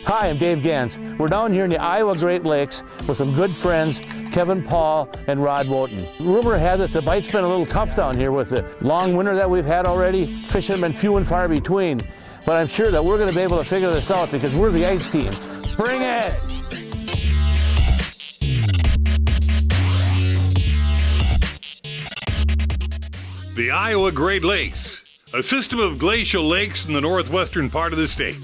Hi, I'm Dave Genz. We're down here in the Iowa Great Lakes with some good friends, Kevan, Paul, and Woten. Rumor has it the bite's been a little tough down here with the long winter that we've had already. Fish have been few and far between, but I'm sure that we're going to be able to figure this out because we're the ice team. Bring it! The Iowa Great Lakes, a system of glacial lakes in the northwestern part of the state.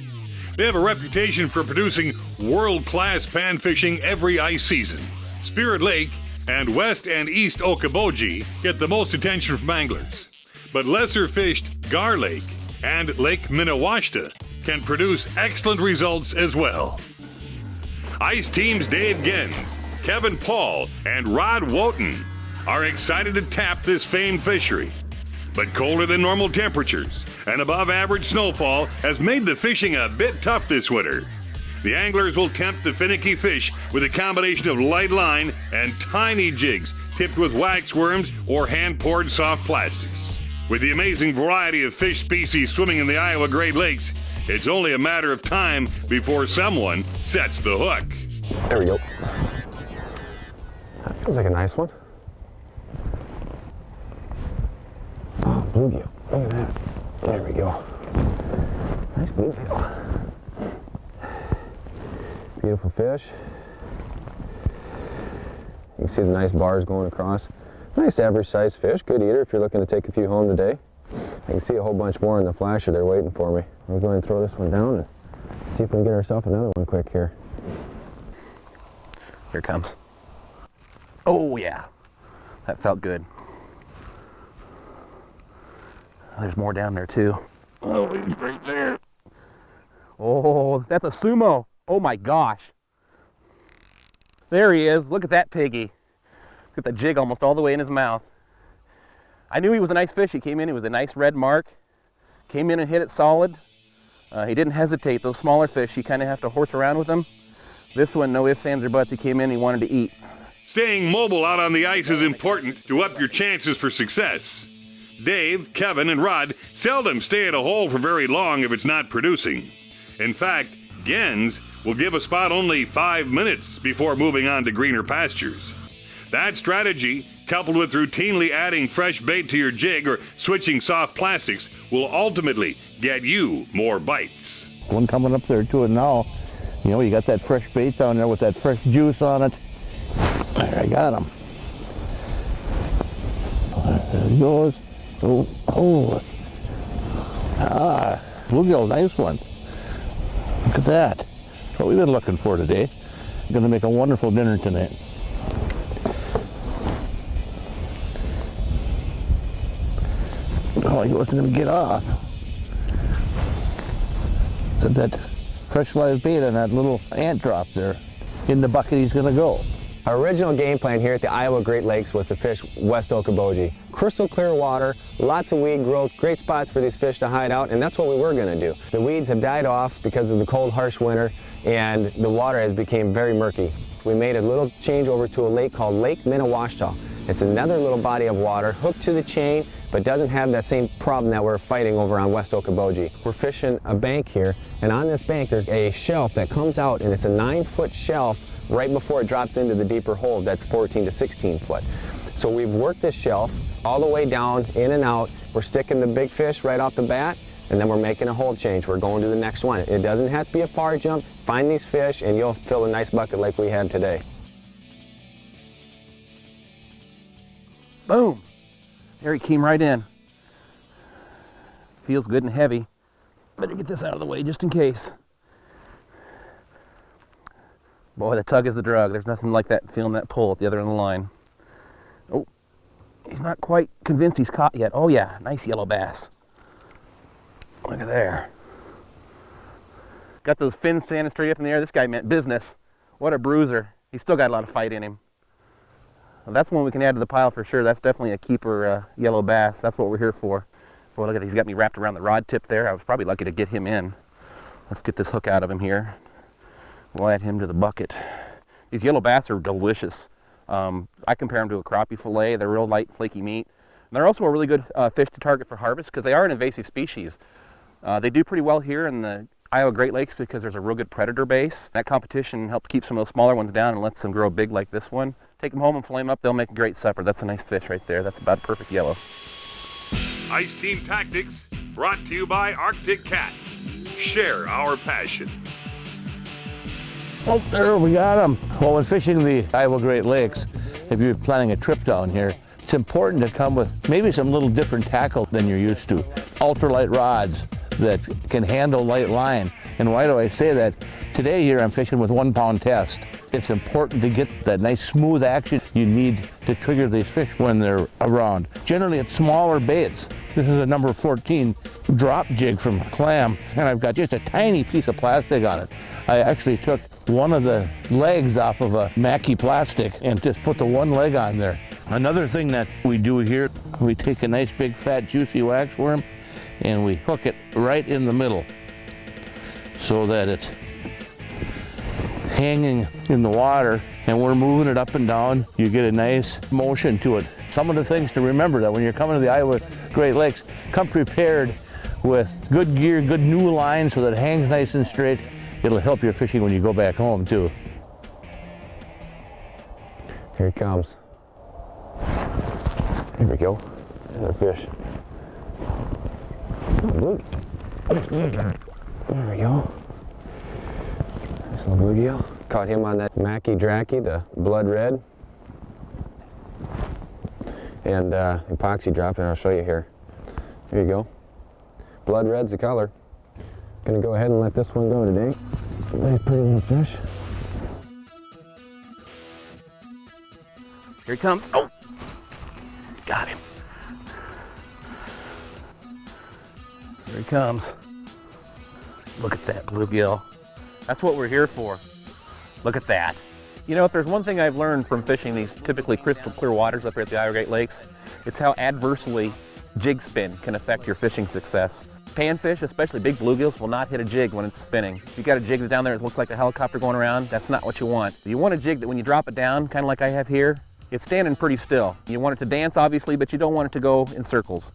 They have a reputation for producing world-class pan fishing every ice season. Spirit Lake and West and East Okoboji get the most attention from anglers. But lesser fished Gar Lake and Lake Minnewaska can produce excellent results as well. Ice teams Dave Genz, Kevan Paul, and Woten are excited to tap this famed fishery. But colder than normal temperatures and above average snowfall has made the fishing a bit tough this winter. The anglers will tempt the finicky fish with a combination of light line and tiny jigs tipped with wax worms or hand-poured soft plastics. With the amazing variety of fish species swimming in the Iowa Great Lakes, it's only a matter of time before someone sets the hook. There we go. That feels like a nice one. Oh, bluegill. Look at that. There we go. Nice bluegill. Beautiful fish. You can see the nice bars going across. Nice average sized fish. Good eater if you're looking to take a few home today. I can see a whole bunch more in the flasher there waiting for me. We're going to throw this one down and see if we can get ourselves another one quick here. Here it comes. Oh yeah, that felt good. There's more down there too. Oh, he's right there. Oh, that's a sumo. Oh my gosh. There he is. Look at that piggy. Got the jig almost all the way in his mouth. I knew he was a nice fish. He came in, he was a nice red mark. Came in and hit it solid. He didn't hesitate. Those smaller fish, you kind of have to horse around with them. This one, no ifs, ands, or buts. He came in, he wanted to eat. Staying mobile out on the ice is important to up your chances for success. Dave, Kevan, and Rod seldom stay at a hole for very long if it's not producing. In fact, Genz will give a spot only 5 minutes before moving on to greener pastures. That strategy, coupled with routinely adding fresh bait to your jig or switching soft plastics, will ultimately get you more bites. One coming up there to it now. You know, you got that fresh bait down there with that fresh juice on it. There, I got him. There he goes. Oh. Ah, bluegill, nice one. Look at that. That's what we've been looking for today. Going to make a wonderful dinner tonight. Oh, he wasn't going to get off. So that fresh live bait on that little ant drop there. In the bucket he's going to go. Our original game plan here at the Iowa Great Lakes was to fish West Okoboji. Crystal clear water, lots of weed growth, great spots for these fish to hide out, and that's what we were going to do. The weeds have died off because of the cold, harsh winter, and the water has become very murky. We made a little change over to a lake called Lake Minnewaska. It's another little body of water hooked to the chain, but doesn't have that same problem that we're fighting over on West Okoboji. We're fishing a bank here, and on this bank there's a shelf that comes out, and it's a 9-foot shelf right before it drops into the deeper hole that's 14 to 16 foot. So we've worked this shelf all the way down, in and out. We're sticking the big fish right off the bat, and then we're making a hole change. We're going to the next one. It doesn't have to be a far jump. Find these fish and you'll fill a nice bucket like we had today. Boom. There he came right in. Feels good and heavy. Better get this out of the way just in case. Boy, the tug is the drug. There's nothing like that, feeling that pull at the other end of the line. Oh, he's not quite convinced he's caught yet. Oh yeah, nice yellow bass. Look at there. Got those fins standing straight up in the air. This guy meant business. What a bruiser. He's still got a lot of fight in him. Well, that's one we can add to the pile for sure. That's definitely a keeper yellow bass. That's what we're here for. Boy, look at that. He's got me wrapped around the rod tip there. I was probably lucky to get him in. Let's get this hook out of him here. We'll add him to the bucket. These yellow bass are delicious. I compare them to a crappie fillet. They're real light, flaky meat. And they're also a really good fish to target for harvest because they are an invasive species. They do pretty well here in the Iowa Great Lakes because there's a real good predator base. That competition helps keep some of those smaller ones down and lets them grow big like this one. Take them home and flame up, they'll make a great supper. That's a nice fish right there. That's about a perfect yellow. Ice Team Tactics, brought to you by Arctic Cat. Share our passion. Oh, there we got them. Well, when fishing the Iowa Great Lakes, if you're planning a trip down here, it's important to come with maybe some little different tackle than you're used to. Ultralight rods that can handle light line. And why do I say that? Today here I'm fishing with 1 pound test. It's important to get that nice smooth action you need to trigger these fish when they're around. Generally it's smaller baits. This is a number 14 drop jig from Clam, and I've got just a tiny piece of plastic on it. I actually took one of the legs off of a Mackie plastic and just put the one leg on there. Another thing that we do here, we take a nice big fat juicy waxworm and we hook it right in the middle so that it's hanging in the water and we're moving it up and down. You get a nice motion to it. Some of the things to remember that when you're coming to the Iowa Great Lakes, come prepared with good gear, good new line so that it hangs nice and straight. It'll help your fishing when you go back home too. Here he comes. Here we go. Another fish. Oh, there we go. Nice little bluegill. Caught him on that Mackie Dracky, the blood red. And epoxy drop, and I'll show you here. Here you go. Blood red's the color. Gonna go ahead and let this one go today. Nice pretty little fish. Here he comes. Oh, got him. Here he comes. Look at that bluegill. That's what we're here for. Look at that. You know, if there's one thing I've learned from fishing these typically crystal clear waters up here at the Iowa Great Lakes, it's how adversely jig spin can affect your fishing success. Panfish, especially big bluegills, will not hit a jig when it's spinning. If you got a jig that's down there that looks like a helicopter going around, that's not what you want. You want a jig that when you drop it down, kind of like I have here, it's standing pretty still. You want it to dance, obviously, but you don't want it to go in circles.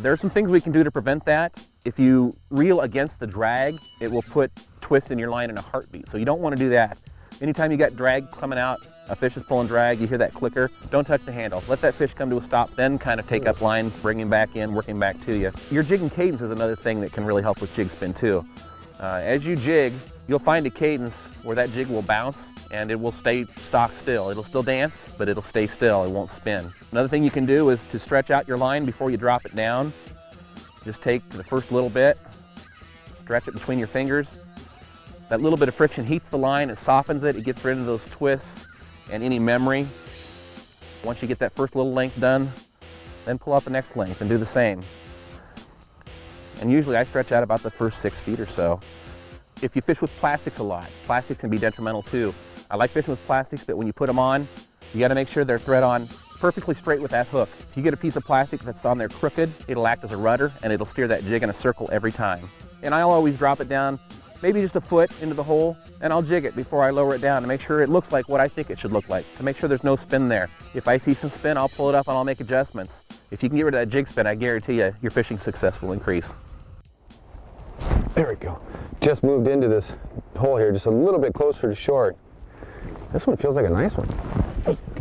There are some things we can do to prevent that. If you reel against the drag, it will put twist in your line in a heartbeat, so you don't want to do that. Anytime you got drag coming out, a fish is pulling drag, you hear that clicker, don't touch the handle. Let that fish come to a stop, then kind of take up line, bring him back in, working back to you. Your jigging cadence is another thing that can really help with jig spin too. As you jig, you'll find a cadence where that jig will bounce and it will stay stock still. It'll still dance, but it'll stay still, it won't spin. Another thing you can do is to stretch out your line before you drop it down. Just take the first little bit, stretch it between your fingers. That little bit of friction heats the line, it softens it, it gets rid of those twists and any memory. Once you get that first little length done, then pull out the next length and do the same. And usually I stretch out about the first 6 feet or so. If you fish with plastics a lot, plastics can be detrimental too. I like fishing with plastics, but when you put them on, you gotta make sure they're thread on perfectly straight with that hook. If you get a piece of plastic that's on there crooked, it'll act as a rudder and it'll steer that jig in a circle every time. And I'll always drop it down maybe just a foot into the hole, and I'll jig it before I lower it down to make sure it looks like what I think it should look like, to make sure there's no spin there. If I see some spin, I'll pull it up and I'll make adjustments. If you can get rid of that jig spin, I guarantee you, your fishing success will increase. There we go. Just moved into this hole here, just a little bit closer to shore. This one feels like a nice one. Oh, I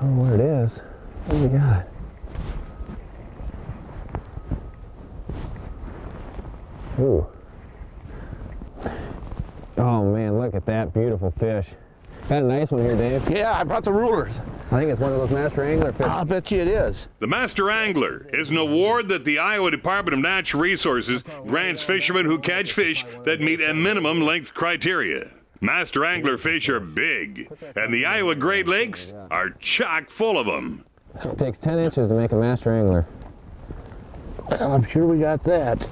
don't know what it is. What do we got? Ooh. Oh man, look at that beautiful fish. Got a nice one here, Dave. Yeah, I brought the rulers. I think it's one of those master angler fish. I'll bet you it is. The Master Angler is an award that the Iowa Department of Natural Resources grants fishermen who catch fish that meet a minimum length criteria. Master Angler fish are big, and the Iowa Great Lakes are chock full of them. It takes 10 inches to make a master angler. Well, I'm sure we got that.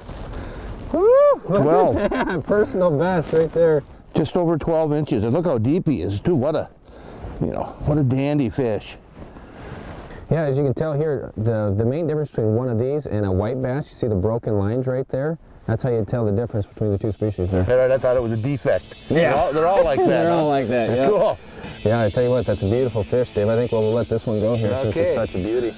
Woo! 12. Personal best right there. Just over 12 inches. And look how deep he is too. What a dandy fish. Yeah, as you can tell here, the main difference between one of these and a white bass, you see the broken lines right there? That's how you tell the difference between the two species there. Right, I thought it was a defect. Yeah. They're all like that. They're all like that, yeah. Cool. Yeah, I tell you what, that's a beautiful fish, Dave. I think we'll let this one go here since it's Okay. such a beauty.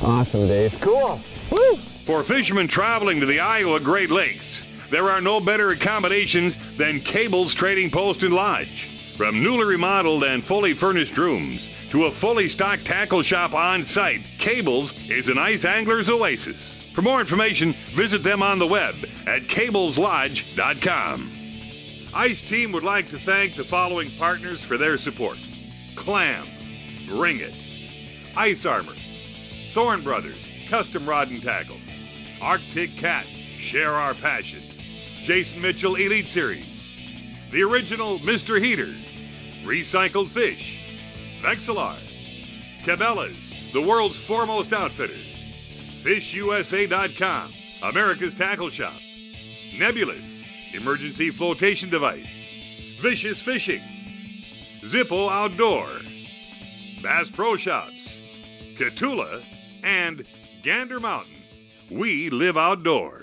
Awesome, Dave. Cool. Woo! For fishermen traveling to the Iowa Great Lakes, there are no better accommodations than Cable's Trading Post and Lodge. From newly remodeled and fully furnished rooms to a fully stocked tackle shop on site, Cable's is an ice angler's oasis. For more information, visit them on the web at cableslodge.com. Ice Team would like to thank the following partners for their support: Clam, Bring It, Ice Armor, Thorn Brothers, Custom Rod and Tackle, Arctic Cat, Share Our Passion, Jason Mitchell Elite Series, The Original Mr. Heater, Recycled Fish, Vexilar, Cabela's, the world's foremost outfitter, FishUSA.com, America's Tackle Shop, Nebulous, Emergency Flotation Device, Vicious Fishing, Zippo Outdoor, Bass Pro Shops, Catula, and Gander Mountain. We live outdoors.